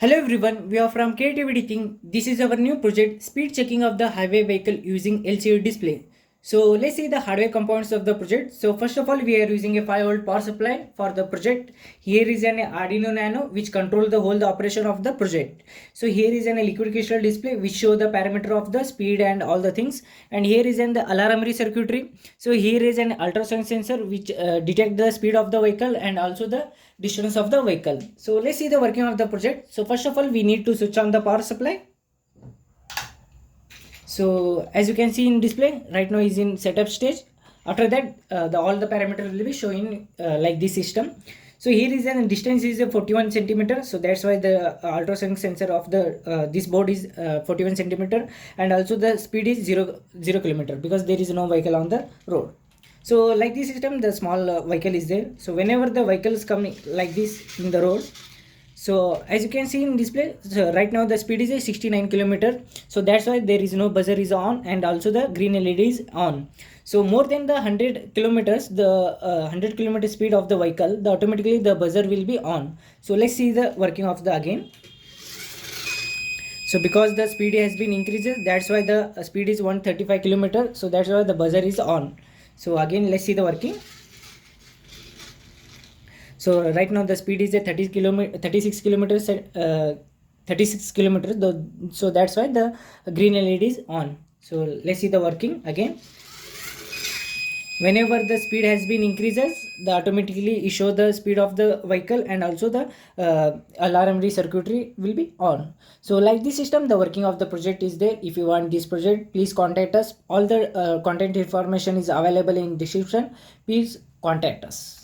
Hello everyone, we are from Creativity Thing. This is our new project, speed checking of the highway vehicle using LCD display. So let's see the hardware components of the project. So first of all, we are using a 5-volt power supply for the project. Here is an Arduino Nano which control the whole operation of the project. So here is an liquid crystal display which show the parameter of the speed and all the things. And here is an alarmary circuitry. So here is an ultrasonic sensor which detect the speed of the vehicle and also the distance of the vehicle. So let's see the working of the project. So first of all, we need to switch on the power supply. So as you can see in display, right now is in setup stage. After that, all the parameters will be showing like this system. So here is an distance is a 41 centimeter. So that's why the ultrasonic sensor of the this board is 41 centimeter, and also the speed is 0 kilometer because there is no vehicle on the road. So like this system, the small vehicle is there. So whenever the vehicle is coming like this in the road, so as you can see in display, so right now the speed is a 69 kilometer. So that's why there is no buzzer is on, and also the green LED is on. So more than the 100 kilometers, the 100 kilometer speed of the vehicle, the automatically the buzzer will be on. So let's see the working of the again. So because the speed has been increases, that's why the speed is 135 kilometer. So that's why the buzzer is on. So again, let's see the working. So right now the speed is a 36 kilometers, 36 kilometers. So that's why the green LED is on. So let's see the working again. Whenever the speed has been increases, the automatically show the speed of the vehicle, and also the alarmary circuitry will be on. So like this system, the working of the project is there. If you want this project, please contact us. All the contact information is available in description. Please contact us.